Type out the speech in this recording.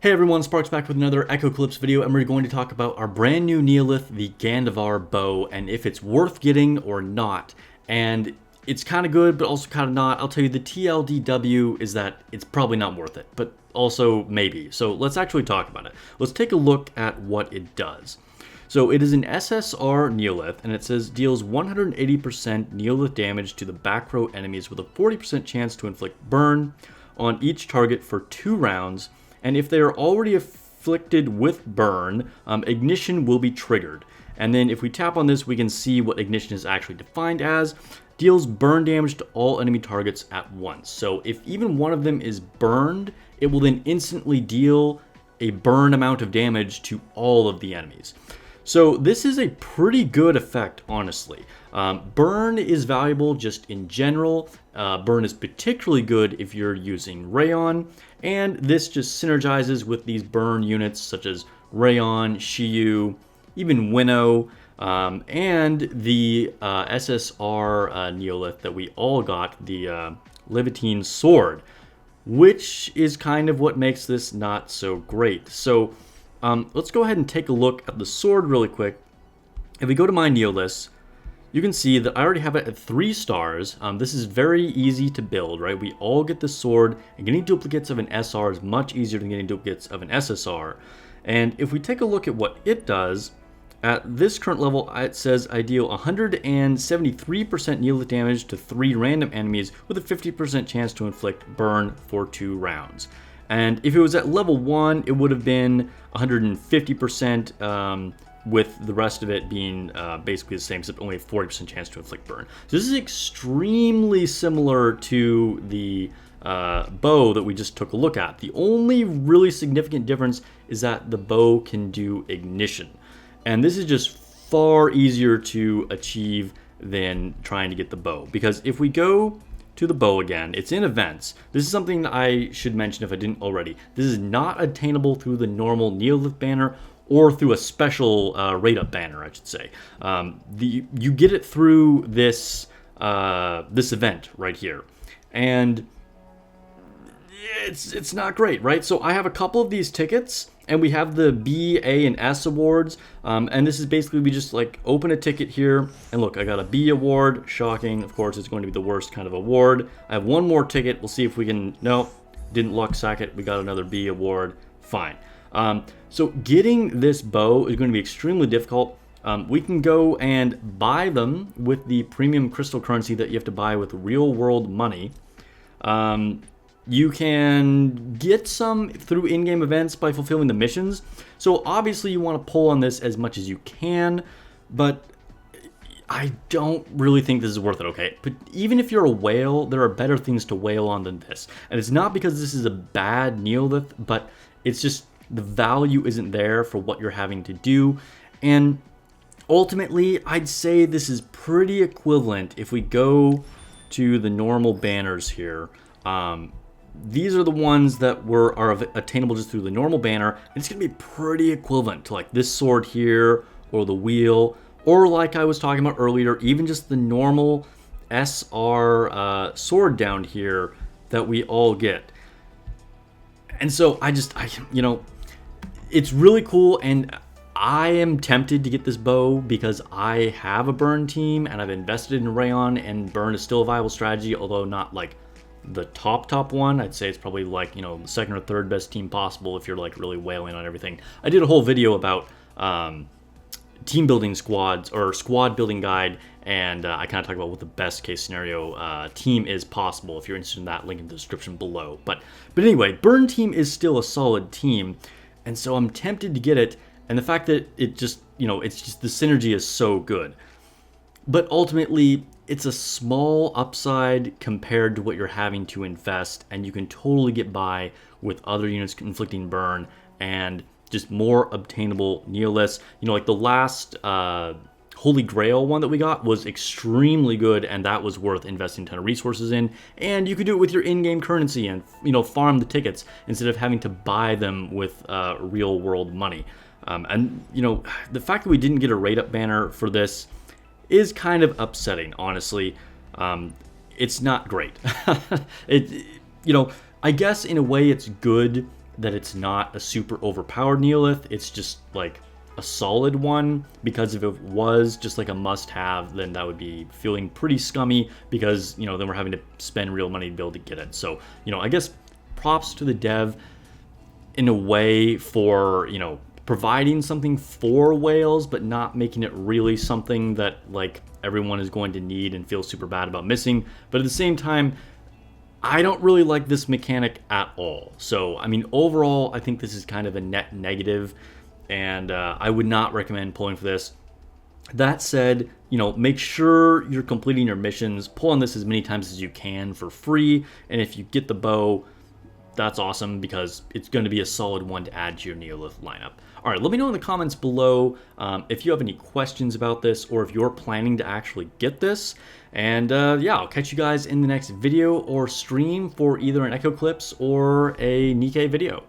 Hey everyone, Sparks back with another echocalypse video, and we're going to talk about our brand new Neolith, the Gandiva bow, and if it's worth getting or not. And it's kind of good, but also kind of not. I'll tell you, the TLDW is that it's probably not worth it, but also maybe. So let's actually talk about it. Let's take a look at what it does. So it is an SSR Neolith, and it says deals 180% Neolith damage to the back row enemies with a 40% chance to inflict burn on each target for 2 rounds. And if they are already afflicted with burn, ignition will be triggered. And then if we tap on this, we can see what ignition is actually defined as. Deals burn damage to all enemy targets at once. So if even one of them is burned, it will then instantly deal a burn amount of damage to all of the enemies. So this is a pretty good effect, honestly. Burn is valuable just in general. Burn is particularly good if you're using Rayon, and this just synergizes with these burn units such as Rayon, Shiyu, even Winnow, and the SSR Neolith that we all got, the Levitine Sword, which is kind of what makes this not so great. So let's go ahead and take a look at the sword really quick. If we go to my Neoliths, you can see that I already have it at 3 stars. This is very easy to build, right? We all get the sword, and getting duplicates of an SR is much easier than getting duplicates of an SSR. And if we take a look at what it does, at this current level, it says I deal 173% Neolith damage to 3 random enemies with a 50% chance to inflict burn for 2 rounds. And if it was at level 1, it would have been 150%, with the rest of it being basically the same, except only a 40% chance to inflict burn. So this is extremely similar to the bow that we just took a look at. The only really significant difference is that the bow can do ignition. And this is just far easier to achieve than trying to get the bow. Because if we go to the bow again, it's in events. This is something that I should mention if I didn't already. This is not attainable through the normal Neolith banner or through a special rate-up banner, I should say. You get it through this this event right here, and it's not great, right? So I have a couple of these tickets, and we have the B, A, and S awards, and this is basically we just like open a ticket here, and look, I got a B award. Shocking, of course, it's going to be the worst kind of award. I have one more ticket. We'll see if we can. No, didn't luck sack it. We got another B award. Fine. So getting this bow is going to be extremely difficult. We can go and buy them with the premium crystal currency that you have to buy with real world money. You can get some through in-game events by fulfilling the missions. So obviously you want to pull on this as much as you can, but I don't really think this is worth it, okay? But even if you're a whale, there are better things to whale on than this. And it's not because this is a bad Neolith, but it's just the value isn't there for what you're having to do. And ultimately, I'd say this is pretty equivalent if we go to the normal banners here. These are the ones that are attainable just through the normal banner. And it's going to be pretty equivalent to like this sword here, or the wheel, or like I was talking about earlier, even just the normal SR sword down here that we all get. And so you know, it's really cool, and I am tempted to get this bow because I have a burn team and I've invested in Rayon, and burn is still a viable strategy, although not like the top one. I'd say it's probably like, you know, the 2nd or 3rd best team possible if you're like really wailing on everything. I did a whole video about team building squads, or squad building guide, and I kind of talk about what the best case scenario team is possible. If you're interested in that, link in the description below. But anyway, burn team is still a solid team, and so I'm tempted to get it. And the fact that it just, you know, it's just the synergy is so good. But ultimately, it's a small upside compared to what you're having to invest, and you can totally get by with other units inflicting burn and just more obtainable Neoliths. You know, like the last Holy Grail one that we got was extremely good, and that was worth investing a ton of resources in. And you could do it with your in-game currency and, you know, farm the tickets instead of having to buy them with real world money. And, you know, the fact that we didn't get a rate-up banner for this is kind of upsetting, honestly. It's not great. You know, I guess in a way it's good that it's not a super overpowered Neolith. It's just like a solid one, because if it was just like a must-have, then that would be feeling pretty scummy, because, you know, then we're having to spend real money to be able to get it. So, you know, I guess props to the dev in a way for, you know, providing something for whales, but not making it really something that like everyone is going to need and feel super bad about missing. But at the same time, I don't really like this mechanic at all. So, I mean, overall, I think this is kind of a net negative, and I would not recommend pulling for this. That said, you know, make sure you're completing your missions. Pull on this as many times as you can for free, and if you get the bow, that's awesome, because it's going to be a solid one to add to your Neolith lineup. All right, let me know in the comments below if you have any questions about this, or if you're planning to actually get this. And yeah, I'll catch you guys in the next video or stream for either an echocalypse or a Nikkei video.